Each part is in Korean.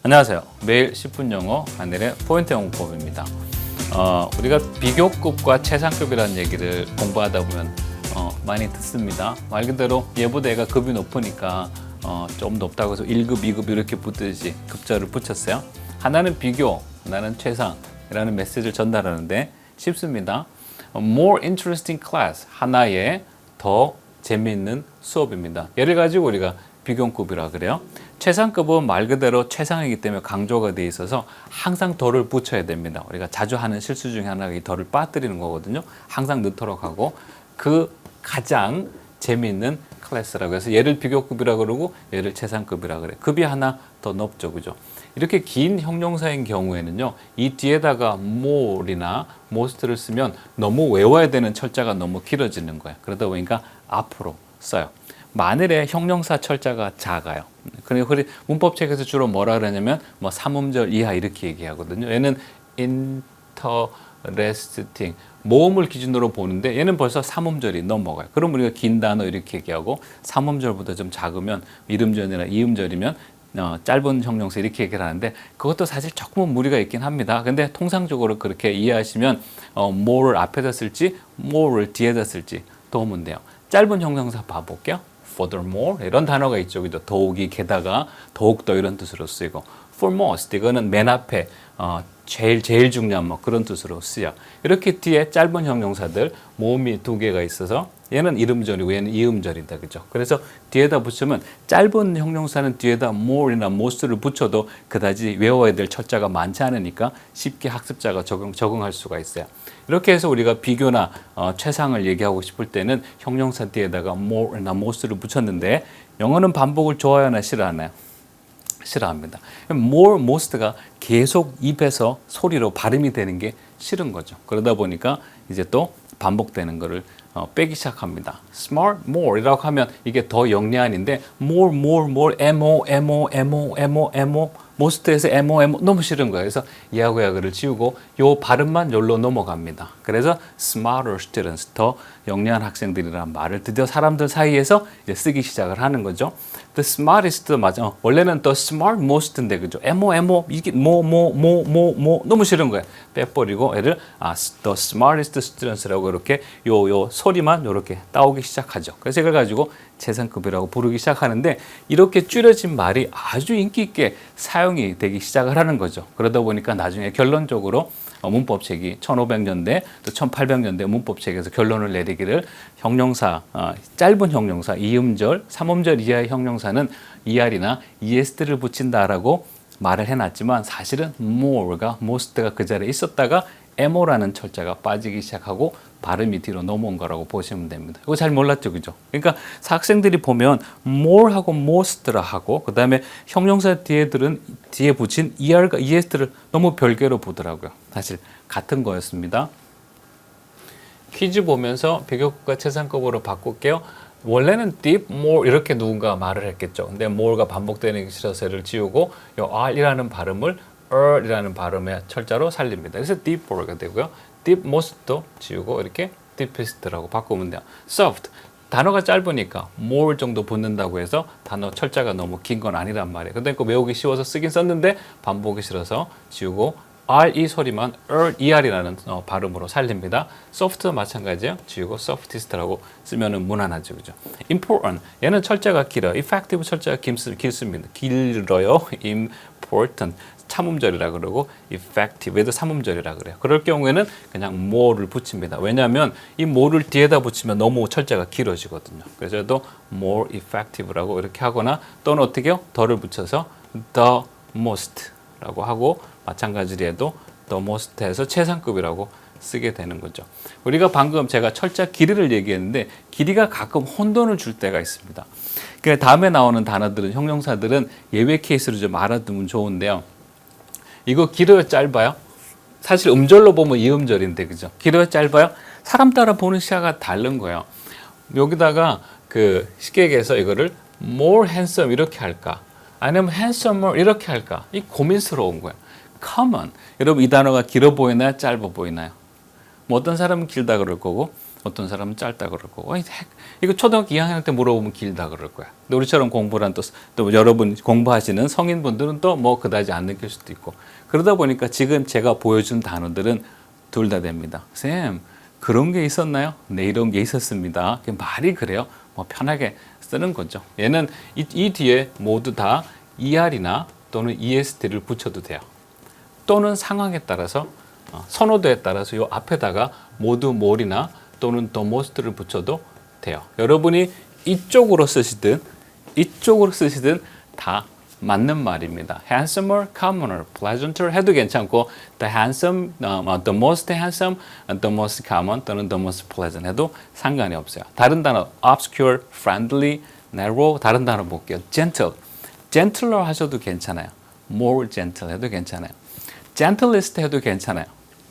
안녕하세요. 매일 10분 영어 하늘의 포인트 영어법입니다. 우리가 비교급과 최상급이라는 얘기를 공부하다 보면 많이 듣습니다. 말 그대로 얘보다 얘가 급이 높으니까 좀 높다고 해서 1급, 2급 이렇게 붙듯이 급자를 붙였어요. 하나는 비교, 하나는 최상이라는 메시지를 전달하는데 쉽습니다. More interesting class, 하나의 더 재미있는 수업입니다. 예를 가지고 우리가 비교급이라 그래요. 최상급은 말 그대로 최상이기 때문에 강조가 돼 있어서 항상 덜을 붙여야 됩니다. 우리가 자주 하는 실수 중에 하나가 이 덜을 빠뜨리는 거거든요. 항상 넣도록 하고 그 가장 재미있는 클래스라고 해서 얘를 비교급이라 그러고 얘를 최상급이라 그래. 급이 하나 더 높죠, 그죠? 이렇게 긴 형용사인 경우에는요, 이 뒤에다가 more이나 most를 쓰면 너무 외워야 되는 철자가 너무 길어지는 거예요. 그러다 보니까 앞으로 써요. 만일에 형용사 철자가 작아요. 그리고 문법책에서 주로 뭐라 그러냐면 뭐 3음절 이하 이렇게 얘기하거든요. 얘는 interesting 모음을 기준으로 보는데 얘는 벌써 3음절이 넘어가요. 그럼 우리가 긴 단어 이렇게 얘기하고 3음절보다 좀 작으면 1음절이나 2음절이면 짧은 형용사 이렇게 얘기를 하는데 그것도 사실 조금은 무리가 있긴 합니다. 근데 통상적으로 그렇게 이해하시면 more를 앞에다 쓸지 more를 뒤에다 쓸지 도움은 돼요. 짧은 형용사 봐볼게요. furthermore 이런 단어가 있죠. 그죠? 더욱이 게다가 더욱더 이런 뜻으로 쓰이고 foremost 이거는 맨 앞에 제일 중요한 뭐 그런 뜻으로 쓰여. 이렇게 뒤에 짧은 형용사들 모음이 두 개가 있어서 얘는 1음절이고 얘는 2음절이다. 그죠? 그래서 뒤에다 붙이면 짧은 형용사는 뒤에다 more이나 most를 붙여도 그다지 외워야 될 철자가 많지 않으니까 쉽게 학습자가 적응할 수가 있어요. 이렇게 해서 우리가 비교나 최상을 얘기하고 싶을 때는 형용사 뒤에다가 more나 most를 붙였는데 영어는 반복을 좋아하나 싫어하나요? 싫어합니다. more, most가 계속 입에서 소리로 발음이 되는 게 싫은 거죠. 그러다 보니까 이제 또 반복되는 거를 빼기 시작합니다. smart, more 이라고 하면 이게 더 영리한인데 more, mo, most에서 mo 너무 싫은 거예요. 그래서 얘하고 얘하고를 지우고 요 발음만 여기로 넘어갑니다. 그래서 smarter students, 더 영리한 학생들이라는 말을 드디어 사람들 사이에서 이제 쓰기 시작을 하는 거죠. The smartest 맞아. 원래는 the smart most인데 그죠? mo 이게 뭐 너무 싫은 거예요. 빼버리고 얘를 the smartest students라고 이렇게 요 소리만 이렇게 따오기 시작하죠. 그래서 이걸 가지고 최상급이라고 부르기 시작하는데 이렇게 줄여진 말이 아주 인기 있게 사용이 되기 시작을 하는 거죠. 그러다 보니까 나중에 결론적으로 문법책이 1500년대 또 1800년대 문법책에서 결론을 내리기를 형용사, 짧은 형용사, 2음절, 3음절 이하의 형용사는 ER이나 ES를 붙인다라고 말을 해놨지만 사실은 more가, most가 그 자리에 있었다가 mo라는 철자가 빠지기 시작하고 발음이 뒤로 넘어온 거라고 보시면 됩니다. 이거 잘 몰랐죠, 그죠? 그러니까 학생들이 보면 more하고 most라 하고 그 다음에 형용사 뒤에 붙인 er과 es를 너무 별개로 보더라고요. 사실 같은 거였습니다. 퀴즈 보면서 비교급과 최상급으로 바꿀게요. 원래는 deep, more 이렇게 누군가 말을 했겠죠. 근데 more가 반복되는 게 싫어서 얘를 지우고 이 r이라는 발음을 이라는 발음의 철자로 살립니다. 그래서 deeper가 되고요. deep most도 지우고 이렇게 deepest라고 바꾸면 돼요. soft 단어가 짧으니까 more 정도 붙는다고 해서 단어 철자가 너무 긴 건 아니란 말이에요. 근데 그 외우기 쉬워서 쓰긴 썼는데 반복이 싫어서 지우고 이 소리만 er이라는 발음으로 살립니다. soft도 마찬가지예요. 지우고 softest라고 쓰면은 무난하죠, 그죠? important 얘는 철자가 길어요. effective 철자가 길습니다. 길어요. important 참음절이라 그러고 effective 얘도 3음절이라 그래요. 그럴 경우에는 그냥 more를 붙입니다. 왜냐하면 이 more를 뒤에다 붙이면 너무 철자가 길어지거든요. 그래서 또 more effective라고 이렇게 하거나 또는 어떻게 해요? 더를 붙여서 the most라고 하고 마찬가지로 해도 the most에서 최상급이라고 쓰게 되는 거죠. 우리가 방금 제가 철자 길이를 얘기했는데 길이가 가끔 혼돈을 줄 때가 있습니다. 그 다음에 나오는 단어들은 형용사들은 예외 케이스로 좀 알아두면 좋은데요. 이거 길어요, 짧아요? 사실 음절로 보면 2음절인데 그죠? 길어요, 짧아요? 사람 따라 보는 시야가 다른 거예요. 여기다가 그 쉽게 얘기해서 이거를 more handsome 이렇게 할까? 아니면 handsomer 이렇게 할까? 이 고민스러운 거예요. common 여러분 이 단어가 길어 보이나요? 짧아 보이나요? 뭐 어떤 사람은 길다 그럴 거고 어떤 사람은 짧다 그러고, 이거 초등학교 2학년 때 물어보면 길다 그럴 거야. 근데 우리처럼 공부란 또 여러분 공부하시는 성인분들은 또 뭐 그다지 안 느낄 수도 있고. 그러다 보니까 지금 제가 보여준 단어들은 둘 다 됩니다. 쌤, 그런 게 있었나요? 네, 이런 게 있었습니다. 말이 그래요. 뭐 편하게 쓰는 거죠. 얘는 이 뒤에 모두 다 ER이나 또는 EST를 붙여도 돼요. 또는 상황에 따라서 선호도에 따라서 이 앞에다가 모두 more이나 또는 the most를 붙여도 돼요. 여러분이 이쪽으로 쓰시든 이쪽으로 쓰시든 다 맞는 말입니다. handsomer, commoner, pleasanter 해도 괜찮고 the handsome, the most handsome, the most common 또는 the most pleasant 해도 상관이 없어요. 다른 단어 obscure, friendly, narrow 다른 단어 볼게요. gentle, gentler 하셔도 괜찮아요. more gentle 해도 괜찮아요. gentlest 해도 괜찮아요.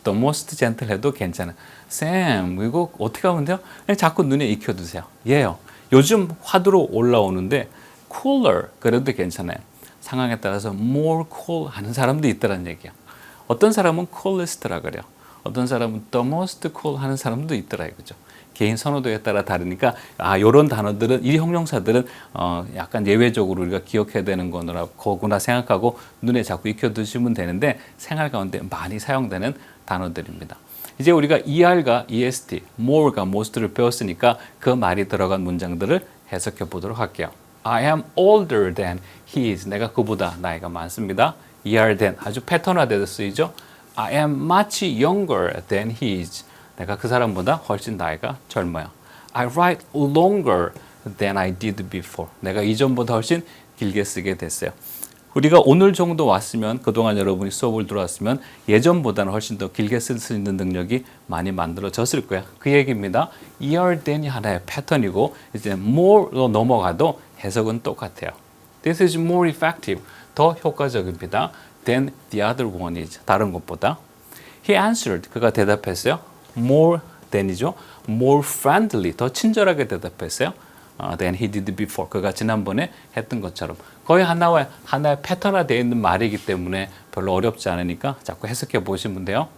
the most gentle 해도 괜찮아요. 쌤, 이거 어떻게 하면 돼요? 그냥 자꾸 눈에 익혀두세요. 예요. 요즘 화두로 올라오는데 cooler 그래도 괜찮아요. 상황에 따라서 more cool 하는 사람도 있다는 얘기야. 어떤 사람은 coolest라 그래요. 어떤 사람은 the most cool 하는 사람도 있더라 이거죠. 개인 선호도에 따라 다르니까 이런 단어들은 이 형용사들은 약간 예외적으로 우리가 기억해야 되는 거구나 생각하고 눈에 자꾸 익혀두시면 되는데 생활 가운데 많이 사용되는 단어들입니다. 이제 우리가 ER과 EST, more과 most를 배웠으니까 그 말이 들어간 문장들을 해석해 보도록 할게요. I am older than he is. 내가 그보다 나이가 많습니다. ER than 아주 패턴화되어 쓰이죠. I am much younger than he is. 내가 그 사람보다 훨씬 나이가 젊어요. I write longer than I did before. 내가 이전보다 훨씬 길게 쓰게 됐어요. 우리가 오늘 정도 왔으면 그동안 여러분이 수업을 들어왔으면 예전보다는 훨씬 더 길게 쓸 수 있는 능력이 많이 만들어졌을 거야. 그 얘기입니다. ER than이 하나의 패턴이고 이제 more로 넘어가도 해석은 똑같아요. This is more effective. 더 효과적입니다. Than the other one is. 다른 것보다. He answered. 그가 대답했어요. More than이죠. More friendly. 더 친절하게 대답했어요. Than he did before. 그가 지난번에 했던 것처럼. 거의 하나의 패턴화되어 있는 말이기 때문에 별로 어렵지 않으니까 자꾸 해석해 보시면 돼요.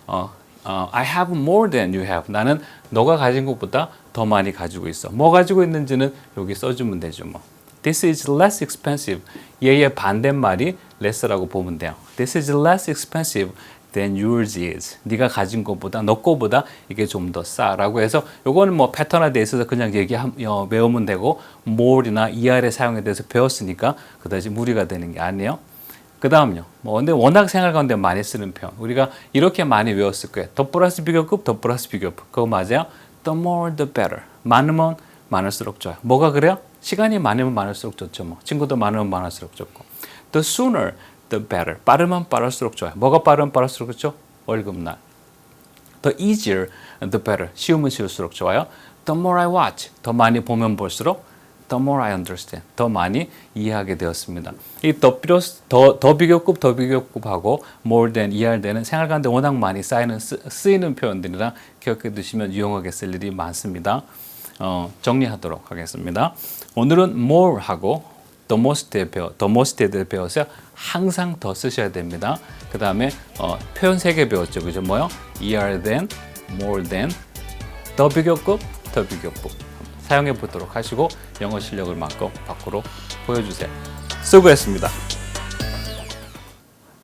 I have more than you have. 나는 너가 가진 것보다 더 많이 가지고 있어. 뭐 가지고 있는지는 여기 써주면 되죠. 뭐. This is less expensive. 얘의 반대말이 less라고 보면 돼요. This is less expensive than yours is. 네가 가진 것보다 너 거보다 이게 좀 더 싸라고 해서 요거는 뭐 패턴화돼 있어서 그냥 외우면 되고 more이나 ER의 사용에 대해서 배웠으니까 그다지 무리가 되는 게 아니에요. 그 다음요. 근데 워낙 생활 가운데 많이 쓰는 표현. 우리가 이렇게 많이 외웠을 거예요. 더 플러스 비교급, 더 플러스 비교급. 그거 맞아요? The more the better. 많으면 많을수록 좋아요. 뭐가 그래요? 시간이 많으면 많을수록 좋죠. 뭐. 친구도 많으면 많을수록 좋고. The sooner the better. 빠르면 빠를수록 좋아요. 뭐가 빠르면 빠를수록 좋죠? 월급날. The easier the better. 쉬우면 쉬울수록 좋아요. The more I watch. 더 많이 보면 볼수록 the more I understand. 더 많이 이해하게 되었습니다. 이 더 비교급하고 more than, ER than은 생활 가운데 워낙 많이 쓰이는 표현들이라 기억해 두시면 유용하게 쓸 일이 많습니다. 정리하도록 하겠습니다. 오늘은 more하고 the most에 대해 배웠어요. 항상 더 쓰셔야 됩니다. 그 다음에 표현 3개 배웠죠. 그죠? 뭐요? ER than, more than, 더 비교급, 더 비교급. 사용해 보도록 하시고 영어 실력을 마음껏 밖으로 보여주세요. 수고했습니다.